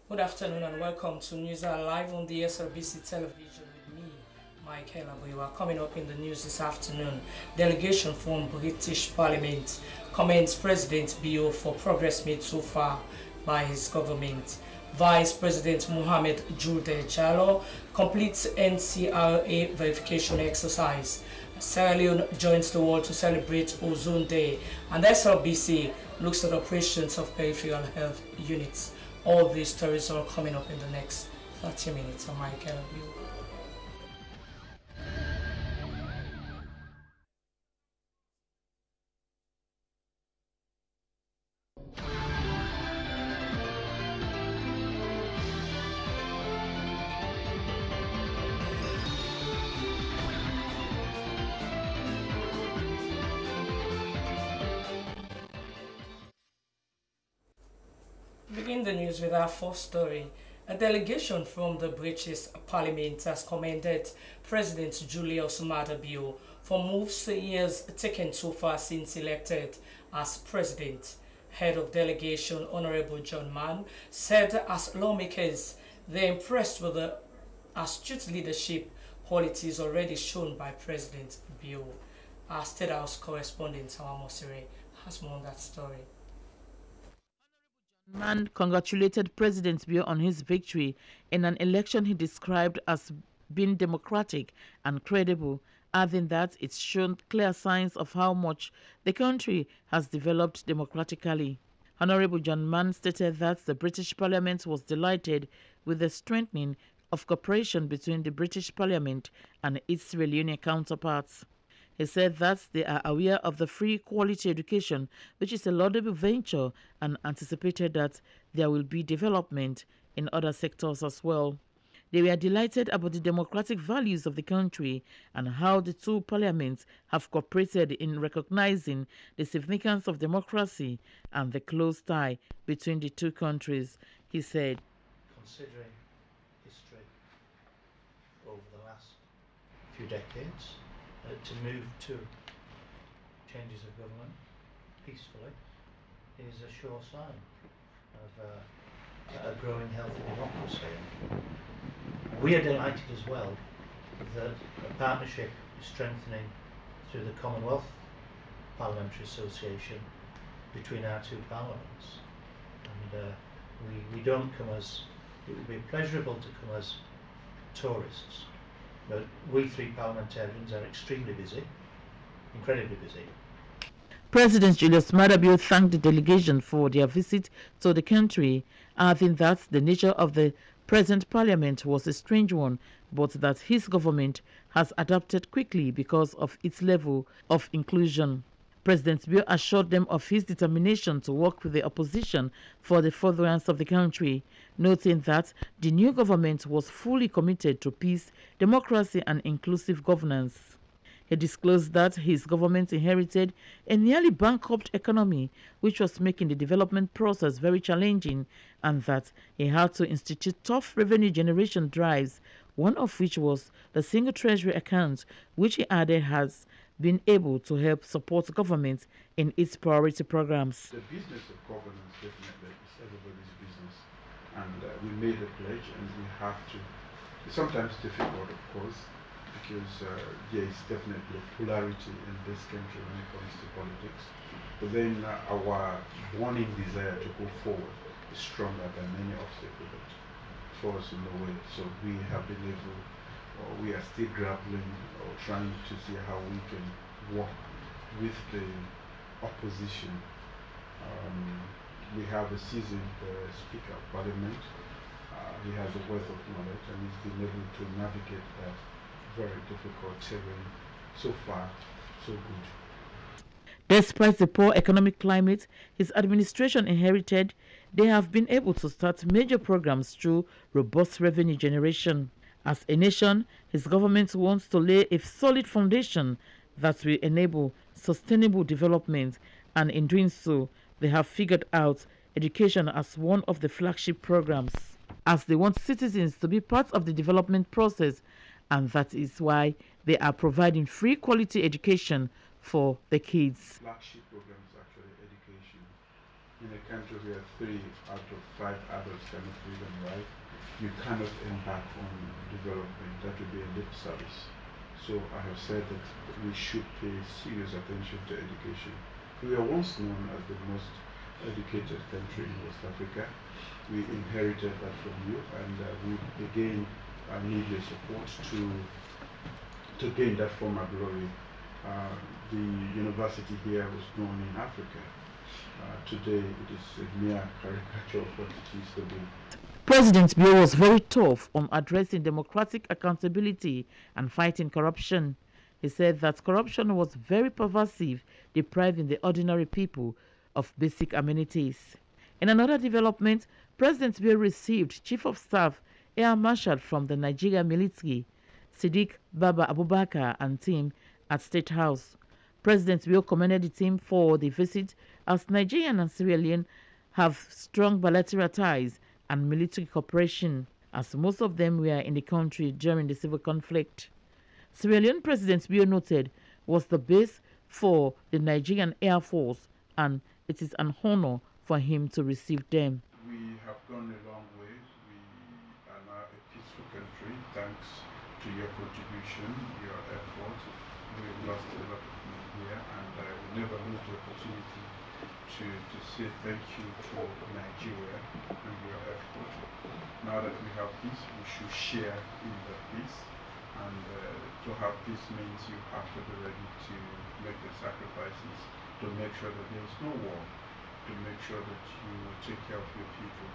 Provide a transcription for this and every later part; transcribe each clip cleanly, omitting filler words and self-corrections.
Good afternoon and welcome to News Live on the SLBC television with me, Michael Abuiwa. Coming up in the news this afternoon, delegation from British Parliament commends President Bio for progress made so far by his government. Vice President Mohamed Jude Jallo completes NCRA verification exercise. Sierra Leone joins the world to celebrate Ozone Day, and SLBC looks at operations of peripheral health units. All these stories are coming up in the next 30 minutes on my view. Begin the news with our first story. A delegation from the British Parliament has commended President Julius Maada Bio for moves he has taken so far since elected as president. Head of delegation Honorable John Mann said as lawmakers they're impressed with the astute leadership qualities already shown by President Bio. Our State House correspondent Hawa Mosire has more on that story. Mann congratulated President Bio on his victory in an election he described as being democratic and credible, adding that it's shown clear signs of how much the country has developed democratically. Honorable John Mann stated that the British Parliament was delighted with the strengthening of cooperation between the British Parliament and its Sierra Leone counterparts. He said that they are aware of the free quality education, which is a laudable venture, and anticipated that there will be development in other sectors as well. They were delighted about the democratic values of the country and how the two parliaments have cooperated in recognizing the significance of democracy and the close tie between the two countries, he said. Considering history over the last few decades, to move to changes of government peacefully is a sure sign of a growing healthy democracy. We are delighted as well that a partnership is strengthening through the Commonwealth Parliamentary Association between our two parliaments. And we don't come as, it would be pleasurable to come as tourists, but we three parliamentarians are extremely busy, incredibly busy. President Julius Maada Bio thanked the delegation for their visit to the country, adding that the nature of the present parliament was a strange one, but that his government has adapted quickly because of its level of inclusion. President Bio assured them of his determination to work with the opposition for the furtherance of the country, noting that the new government was fully committed to peace, democracy, and inclusive governance. He disclosed that his government inherited a nearly bankrupt economy, which was making the development process very challenging, and that he had to institute tough revenue generation drives, one of which was the single treasury account, which he added has been able to help support government in its priority programs. The business of governance definitely is everybody's business, and we made a pledge, and we have to. It's sometimes difficult, of course, because there is definitely polarity in this country when it comes to politics. But then our burning desire to go forward is stronger than many obstacles that for us in the way. So we have been able, or we are still grappling or trying to see how we can work with the opposition. We have a seasoned Speaker of Parliament. He has a wealth of knowledge, and he's been able to navigate that very difficult terrain. So far, so good. Despite the poor economic climate his administration inherited, they have been able to start major programs through robust revenue generation. As a nation, his government wants to lay a solid foundation that will enable sustainable development, and in doing so, they have figured out education as one of the flagship programs, as they want citizens to be part of the development process, and that is why they are providing free quality education for the kids. Flagship program is actually education. in a country where 3 out of 5 adults cannot read and write, you cannot embark on development. That would be a lip service. So I have said that we should pay serious attention to education. We were once known as the most educated country in West Africa. We inherited that from you, and we again need your support to gain that former glory. The university here was known in Africa. Today it is a mere caricature of what it used to be. President Bio was very tough on addressing democratic accountability and fighting corruption. He said that corruption was very pervasive, depriving the ordinary people of basic amenities. In another development, President Bio received Chief of Staff Air Marshal from the Nigerian military, Siddiq Baba Abubakar, and team at State House. President Bio commended the team for the visit, as Nigeria and Sierra Leone have strong bilateral ties and military cooperation, as most of them were in the country during the civil conflict. Sierra Leone President Bio noted was the base for the Nigerian Air Force, and it is an honor for him to receive them. We have gone a long way. We are now a peaceful country thanks to your contribution, your effort. We've lost a lot of men here, and I will never lose the opportunity to say thank you to Nigeria and your effort. Now that we have peace, we should share in that peace. And to have peace means you have to be ready to make the sacrifices to make sure that there is no war, to make sure that you take care of your people.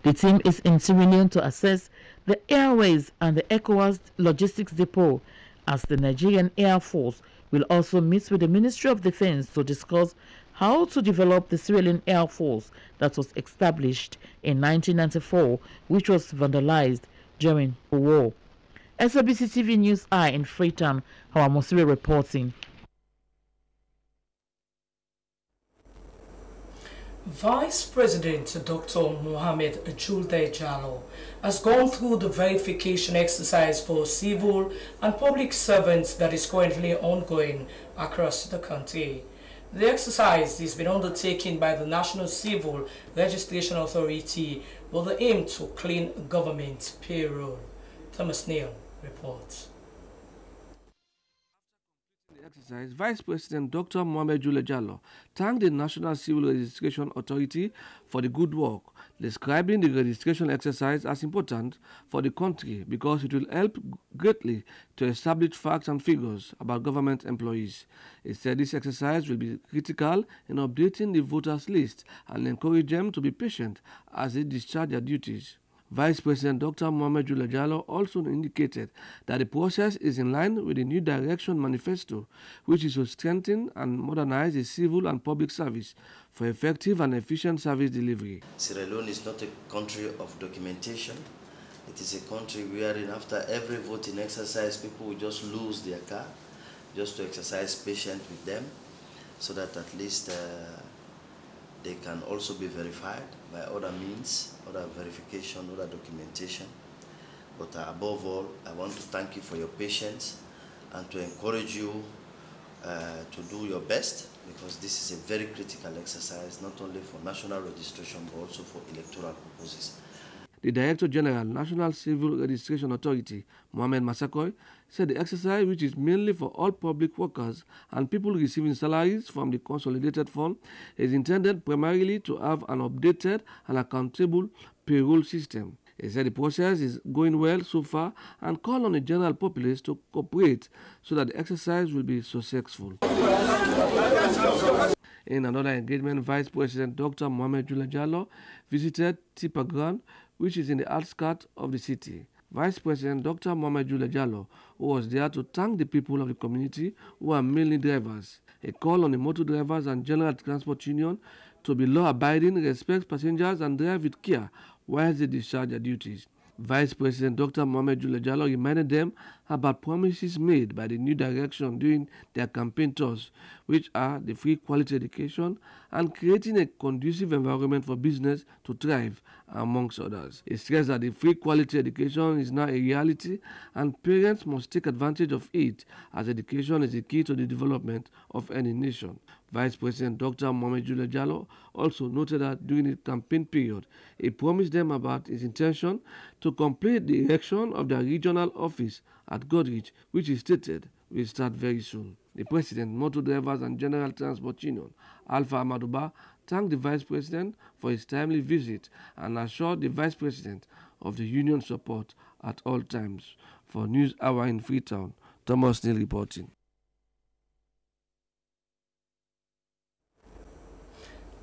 The team is in Sierra Leone to assess the airways and the ECOWAS logistics depot, as the Nigerian Air Force will also meet with the Ministry of Defense to discuss how to develop the Sierra Leone Air Force that was established in 1994, which was vandalized during the war. SABC TV News Eye in Freetown, Hawamosiri reporting. Vice President Dr. Mohamed Julde Jallow has gone through the verification exercise for civil and public servants that is currently ongoing across the country. The exercise is been undertaken by the National Civil Registration Authority with the aim to clean government payroll. Thomas Neal reports. Exercise, Vice President Dr. Mohamed Julde Jallow thanked the National Civil Registration Authority for the good work, describing the registration exercise as important for the country because it will help greatly to establish facts and figures about government employees. He said this exercise will be critical in updating the voters list and encourage them to be patient as they discharge their duties. Vice President Dr. Mohamed Julde Jallow also indicated that the process is in line with the New Direction Manifesto, which is to strengthen and modernize the civil and public service for effective and efficient service delivery. Sierra Leone is not a country of documentation. It is a country wherein after every voting exercise, people will just lose their card, just to exercise patience with them, so that at least they can also be verified by other means, other verification, other documentation. But above all, I want to thank you for your patience and to encourage you to do your best, because this is a very critical exercise, not only for national registration, but also for electoral purposes. The Director General, National Civil Registration Authority, Mohamed Massakoy, said the exercise, which is mainly for all public workers and people receiving salaries from the Consolidated Fund, is intended primarily to have an updated and accountable payroll system. He said the process is going well so far and called on the general populace to cooperate so that the exercise will be successful. In another engagement, Vice President Dr. Mohamed Julde Jallow visited Tipa Ground, which is in the outskirts of the city. Vice President Dr. Mohamed Julde Jallow, who was there to thank the people of the community who are mainly drivers. He called on the motor drivers and General Transport Union to be law-abiding, respect passengers and drive with care while they discharge their duties. Vice President Dr. Mohamed Julde Jallow reminded them about promises made by the New Direction during their campaign tours, which are the free quality education and creating a conducive environment for business to thrive, amongst others. He stressed that the free quality education is now a reality and parents must take advantage of it, as education is the key to the development of any nation. Vice President Dr. Mohamed Jallo also noted that during the campaign period, he promised them about his intention to complete the erection of their regional office at Godrich, which he stated will start very soon. The President, Motor Drivers and General Transport Union, Alpha Amaduba, thanked the Vice President for his timely visit and assured the Vice President of the union support at all times. For News Hour in Freetown, Thomas Neal reporting.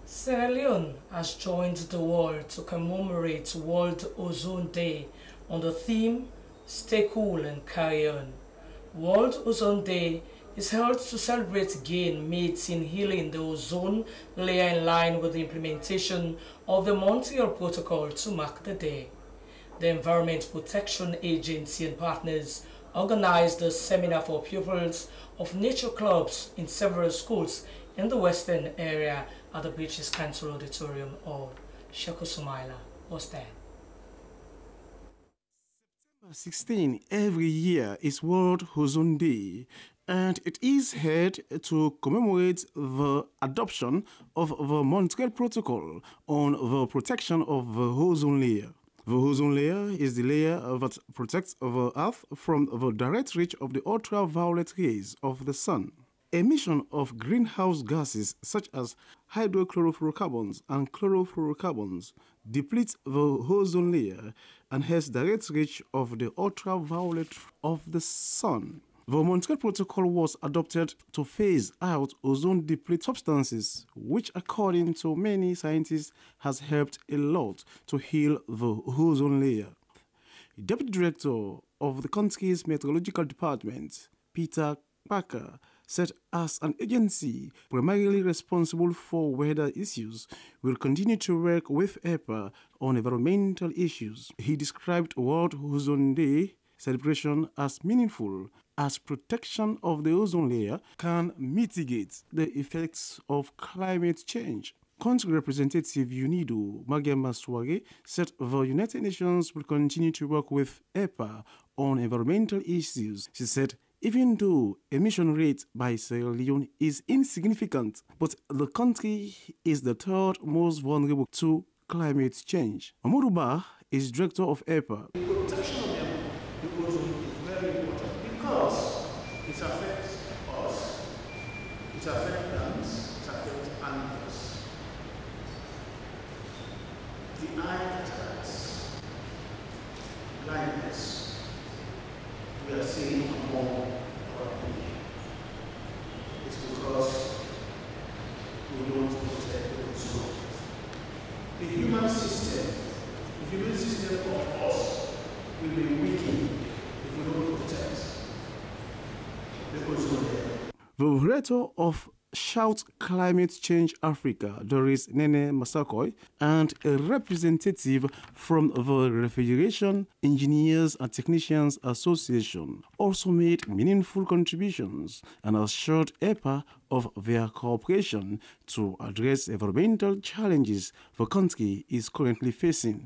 Sierra Leone has joined the world to commemorate World Ozone Day on the theme Stay Cool and Carry On. World Ozone Day is held to celebrate gain made in healing the ozone layer in line with the implementation of the Montreal Protocol to mark the day. The Environment Protection Agency and partners organized a seminar for pupils of nature clubs in several schools in the western area at the British Council Auditorium Hall. Sheko Sumaila was there. September 16 every year is World Ozone Day, and it is held to commemorate the adoption of the Montreal Protocol on the protection of the ozone layer. The ozone layer is the layer that protects the Earth from the direct reach of the ultraviolet rays of the sun. Emission of greenhouse gases such as hydrochlorofluorocarbons and chlorofluorocarbons deplete the ozone layer and has direct reach of the ultraviolet of the sun. The Montreal Protocol was adopted to phase out ozone-depleting substances, which according to many scientists has helped a lot to heal the ozone layer. The Deputy Director of the country's Meteorological Department, Peter Parker, said as an agency primarily responsible for weather issues, will continue to work with EPA on environmental issues. He described World Ozone Day celebration as meaningful, as protection of the ozone layer can mitigate the effects of climate change. Country Representative UNIDO, Mariama Soare, said the United Nations will continue to work with EPA on environmental issues. She said, even though emission rate by Sierra Leone is insignificant, but the country is the third most vulnerable to climate change. Amoruba is director of EPA. The protection of the ozone is very important because it affects us, it affects plants, it affects animals. The eye attacks, blindness, we are seeing more. It's because we don't protect the ozone. The human system of us will be weakened if we don't protect the ozone layer. The director of Shout Climate Change Africa, Doris Nene Masakoi, and a representative from the Refrigeration Engineers and Technicians Association also made meaningful contributions and assured EPA of their cooperation to address environmental challenges the country is currently facing.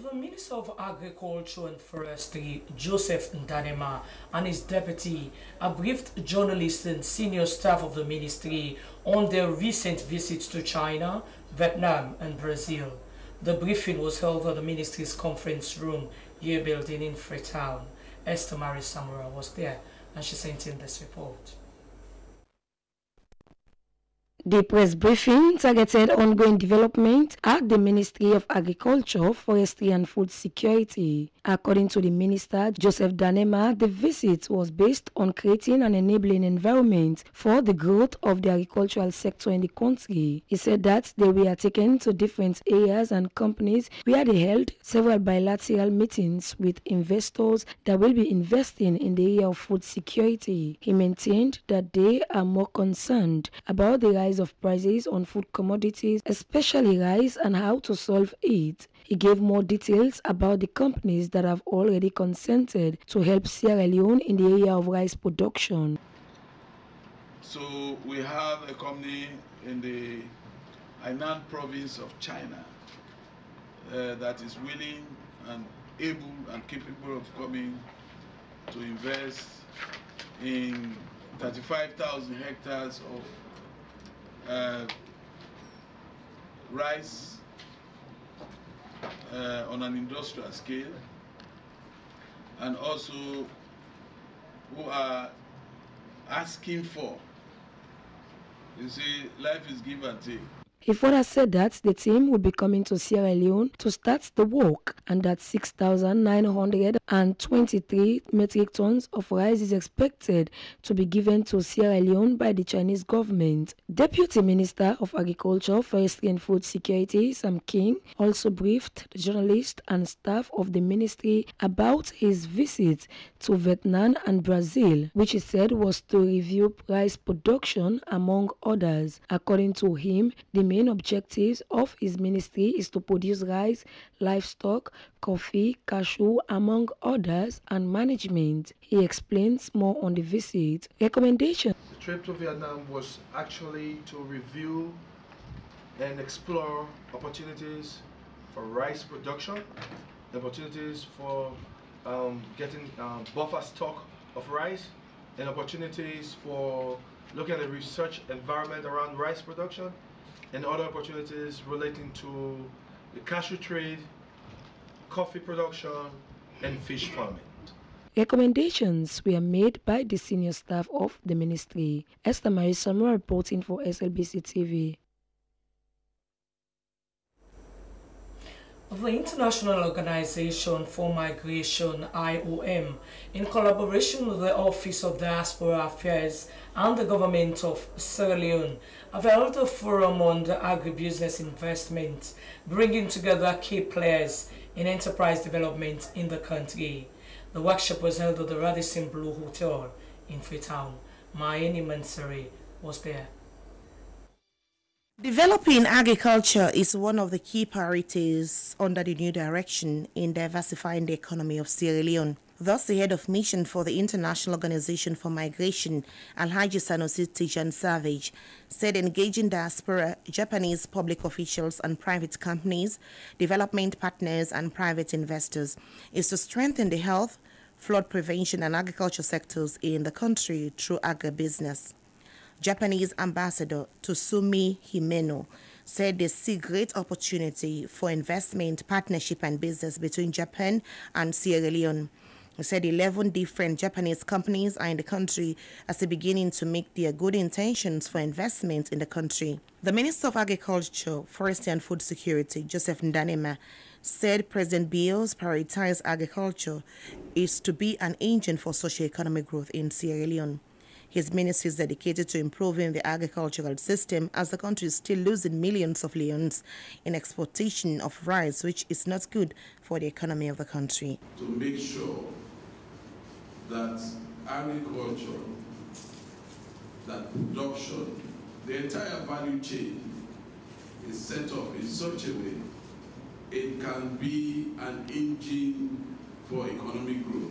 The Minister of Agriculture and Forestry, Joseph Ndanema, and his deputy have briefed journalists and senior staff of the ministry on their recent visits to China, Vietnam, and Brazil. The briefing was held at the ministry's conference room, Year Building in Freetown. Esther Marie Samura was there, and she sent in this report. The press briefing targeted ongoing development at the Ministry of Agriculture, Forestry and Food Security. According to the Minister, Joseph Ndanema, the visit was based on creating an enabling environment for the growth of the agricultural sector in the country. He said that they were taken to different areas and companies where they held several bilateral meetings with investors that will be investing in the area of food security. He maintained that they are more concerned about the rise of prices on food commodities, especially rice, and how to solve it. He gave more details about the companies that have already consented to help Sierra Leone in the area of rice production. So we have a company in the Hainan province of China that is willing and able and capable of coming to invest in 35,000 hectares of rice on an industrial scale, and also who are asking for, you see, life is give and take. He further said that the team will be coming to Sierra Leone to start the work and that 6,923 metric tons of rice is expected to be given to Sierra Leone by the Chinese government. Deputy Minister of Agriculture, Forestry and Food Security, Sam King, also briefed journalists and staff of the ministry about his visit to Vietnam and Brazil, which he said was to review rice production among others. According to him, the main objectives of his ministry is to produce rice, livestock, coffee, cashew, among others, and management. He explains more on the visit. Recommendation. The trip to Vietnam was actually to review and explore opportunities for rice production, opportunities for getting buffer stock of rice, and opportunities for looking at the research environment around rice production, and other opportunities relating to the cashew trade, coffee production, and fish farming. Recommendations were made by the senior staff of the ministry. Esther Marie Samuel reporting for SLBC TV. The International Organization for Migration, IOM, in collaboration with the Office of Diaspora Affairs and the government of Sierra Leone, have held a forum on the agribusiness investment, bringing together key players in enterprise development in the country. The workshop was held at the Radisson Blu Hotel in Freetown. Mayeni Mansari was there. Developing agriculture is one of the key priorities under the new direction in diversifying the economy of Sierra Leone. Thus, the head of mission for the International Organization for Migration, Alhaji Sanusi Tijan Savage, said engaging diaspora, Japanese public officials and private companies, development partners and private investors is to strengthen the health, flood prevention and agriculture sectors in the country through agribusiness. Japanese Ambassador Tsumi Himeno said they see great opportunity for investment, partnership and business between Japan and Sierra Leone. He said 11 different Japanese companies are in the country as they're beginning to make their good intentions for investment in the country. The Minister of Agriculture, Forestry and Food Security, Joseph Ndanema, said President Bio's prioritized agriculture is to be an engine for socio-economic growth in Sierra Leone. His ministry is dedicated to improving the agricultural system as the country is still losing millions of leones in exportation of rice, which is not good for the economy of the country. To make sure that agriculture, that production, the entire value chain is set up in such a way it can be an engine for economic growth.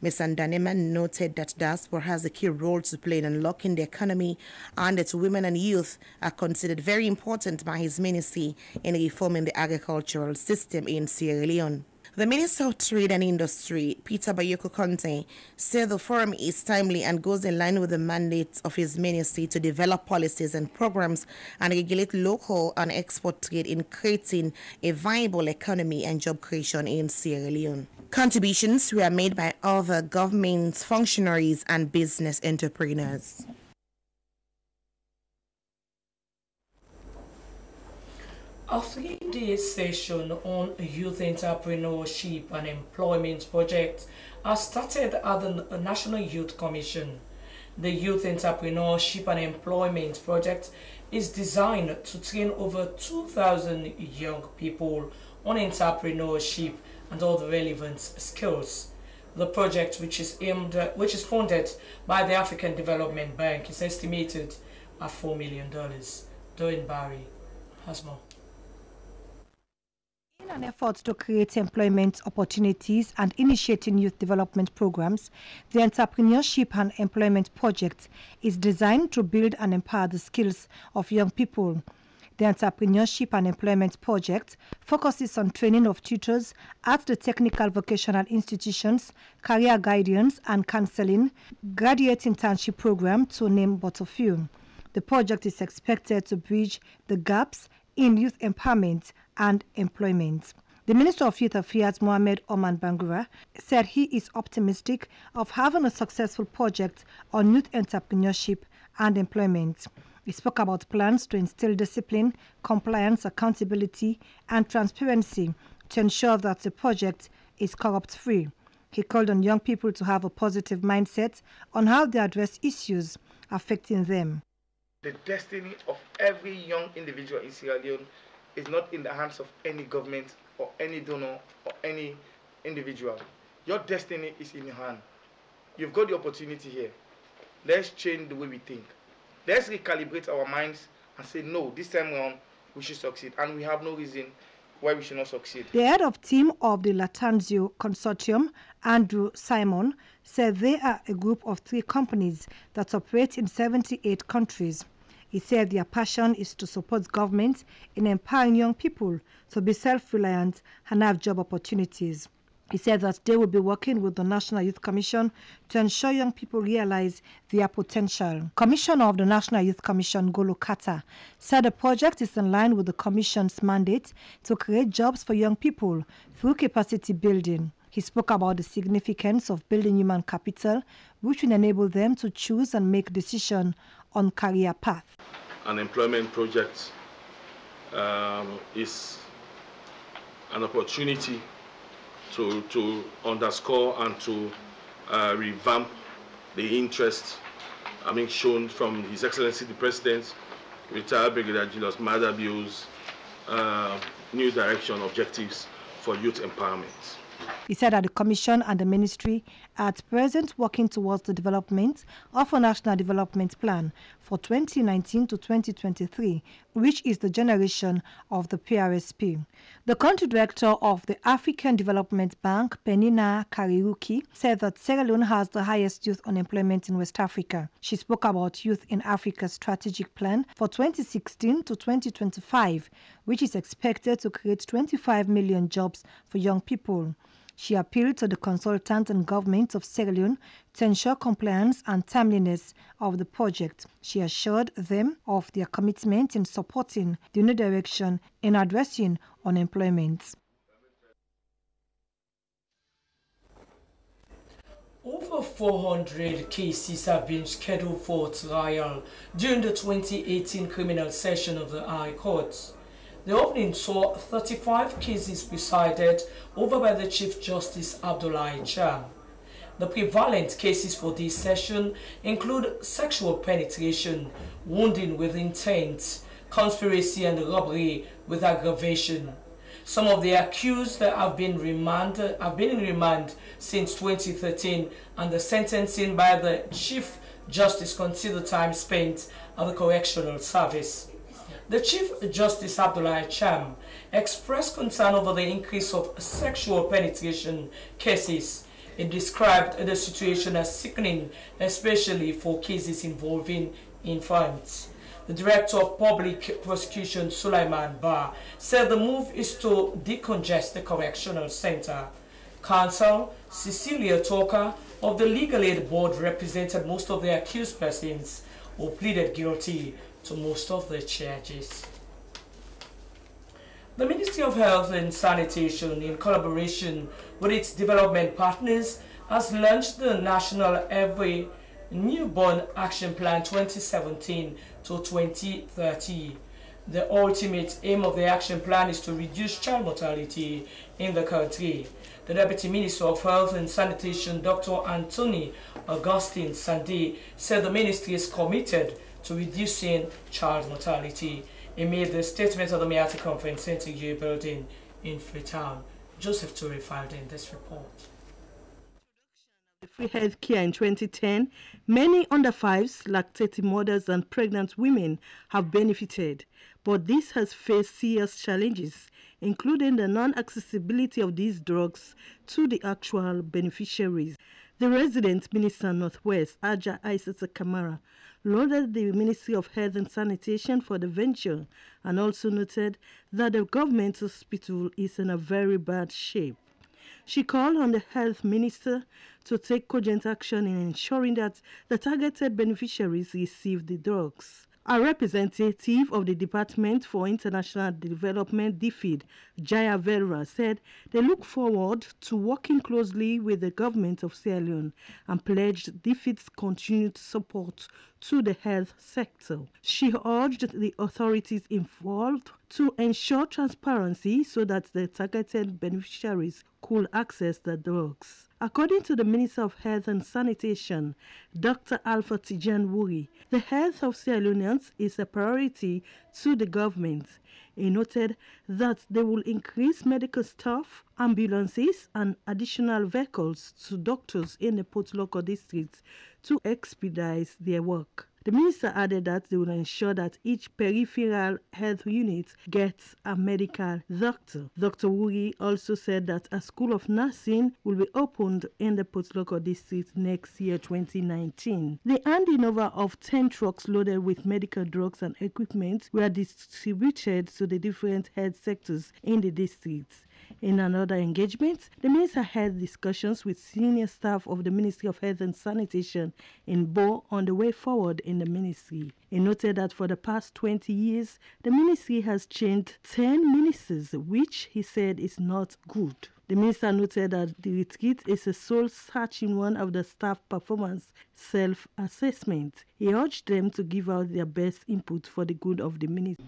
Ms. Ndanema noted that diaspora has a key role to play in unlocking the economy and that women and youth are considered very important by his ministry in reforming the agricultural system in Sierra Leone. The Minister of Trade and Industry, Peter Bayoko Conte, said the forum is timely and goes in line with the mandate of his ministry to develop policies and programs and regulate local and export trade in creating a viable economy and job creation in Sierra Leone. Contributions were made by other government functionaries and business entrepreneurs. A 3-day session on youth entrepreneurship and employment project has started at the National Youth Commission. The Youth Entrepreneurship and Employment Project is designed to train over 2,000 young people on entrepreneurship and all the relevant skills. The project, which is funded by the African Development Bank, is estimated at $4 million. Doreen Barry has more. In an effort to create employment opportunities and initiating youth development programs, the Entrepreneurship and Employment Project is designed to build and empower the skills of young people. The Entrepreneurship and Employment Project focuses on training of tutors at the technical vocational institutions, career guidance and counseling, graduate internship program, to name but a few. The project is expected to bridge the gaps in youth empowerment and employment. The Minister of Youth Affairs, Mohamed Oman Bangura, said he is optimistic of having a successful project on youth entrepreneurship and employment. He spoke about plans to instill discipline, compliance, accountability, and transparency to ensure that the project is corrupt-free. He called on young people to have a positive mindset on how they address issues affecting them. The destiny of every young individual in Sierra Leone is not in the hands of any government or any donor or any individual. Your destiny is in your hand. You've got the opportunity here. Let's change the way we think. Let's recalibrate our minds and say, no, this time around we should succeed, and we have no reason why we should not succeed. The head of team of the Latanzio Consortium, Andrew Simon, said they are a group of 3 companies that operate in 78 countries. He said their passion is to support government in empowering young people to be self-reliant and have job opportunities. He said that they will be working with the National Youth Commission to ensure young people realize their potential. Commissioner of the National Youth Commission, Golo Kata, said the project is in line with the Commission's mandate to create jobs for young people through capacity building. He spoke about the significance of building human capital, which will enable them to choose and make decisions on career path. An employment project is an opportunity to underscore and to revamp the interest shown from His Excellency the President, retired Brigadier Julius Madabio's new direction objectives for youth empowerment. He said that the Commission and the Ministry are at present working towards the development of a National Development Plan for 2019 to 2023, which is the generation of the PRSP. The country director of the African Development Bank, Penina Kariuki, said that Sierra Leone has the highest youth unemployment in West Africa. She spoke about Youth in Africa's strategic plan for 2016 to 2025, which is expected to create 25 million jobs for young people. She appealed to the consultant and government of Sierra Leone to ensure compliance and timeliness of the project. She assured them of their commitment in supporting the new direction in addressing unemployment. Over 400 cases have been scheduled for trial during the 2018 criminal session of the High Court. The opening saw 35 cases presided over by the Chief Justice Abdullahi Cham. The prevalent cases for this session include sexual penetration, wounding with intent, conspiracy and robbery with aggravation. Some of the accused have been in remand since 2013, and the sentencing by the Chief Justice considered time spent at the Correctional Service. The Chief Justice Abdullahi Cham expressed concern over the increase of sexual penetration cases. He described the situation as sickening, especially for cases involving infants. The Director of Public Prosecution, Sulaiman Ba, said the move is to decongest the correctional center. Counsel Cecilia Toka of the Legal Aid Board represented most of the accused persons who pleaded guilty to most of the charges. The Ministry of Health and Sanitation, in collaboration with its development partners, has launched the National Every Newborn Action Plan 2017 to 2030. The ultimate aim of the action plan is to reduce child mortality in the country. The Deputy Minister of Health and Sanitation, Dr. Anthony Augustine Sande, said the ministry is committed to reducing child mortality. He made the statement at the Miati Conference Center U building in Freetown. Joseph Toure filed in this report. Free health care in 2010, many under 5s, lactating mothers and pregnant women have benefited, but this has faced serious challenges, including the non-accessibility of these drugs to the actual beneficiaries. The resident Minister Northwest, Aja Aissata Kamara, lauded the Ministry of Health and Sanitation for the venture and also noted that the government hospital is in a very bad shape. She called on the health minister to take cogent action in ensuring that the targeted beneficiaries receive the drugs. A representative of the Department for International Development, DFID, Jaya Vera, said they look forward to working closely with the government of Sierra Leone and pledged DFID's continued support to the health sector. She urged the authorities involved to ensure transparency so that the targeted beneficiaries could access the drugs. According to the Minister of Health and Sanitation, Dr. Alpha Tijan Wuri, the health of Sierra Leoneans is a priority to the government. He noted that they will increase medical staff, ambulances, and additional vehicles to doctors in the Potloko district to expedite their work. The minister added that they will ensure that each peripheral health unit gets a medical doctor. Dr. Wuri also said that a school of nursing will be opened in the Potloko district next year, 2019. The handing over of 10 trucks loaded with medical drugs and equipment were distributed to the different health sectors in the district. In another engagement, the minister held discussions with senior staff of the Ministry of Health and Sanitation in Bo on the way forward in the ministry. He noted that for the past 20 years, the ministry has changed 10 ministers, which he said is not good. The minister noted that the retreat is a soul-searching one of the staff performance self-assessment. He urged them to give out their best input for the good of the ministry.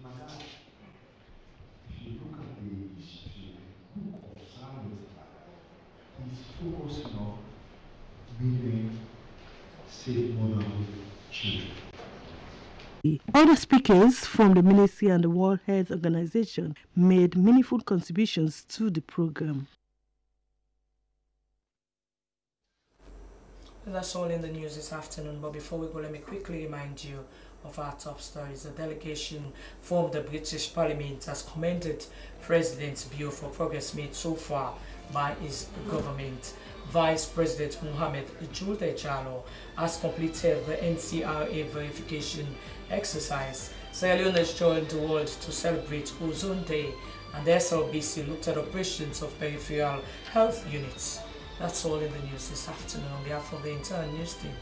If you look at the history of Samuel's life, he's focusing on building safe motherhood children. Other speakers from the ministry and the World Health Organization made meaningful contributions to the program. That's all in the news this afternoon, but before we go, let me quickly remind you of our top stories. A delegation from the British Parliament has commended President's bill for progress made so far by his government. Vice President Mohamed Julde Jallo has completed the NCRA verification exercise. Sierra Leone has joined the world to celebrate Ozone Day, and the SLBC looked at operations of peripheral health units. That's all in the news this afternoon. On behalf of the entire news team,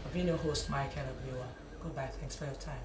I've been your host, Michael Agriwa. Goodbye. Thanks for your time.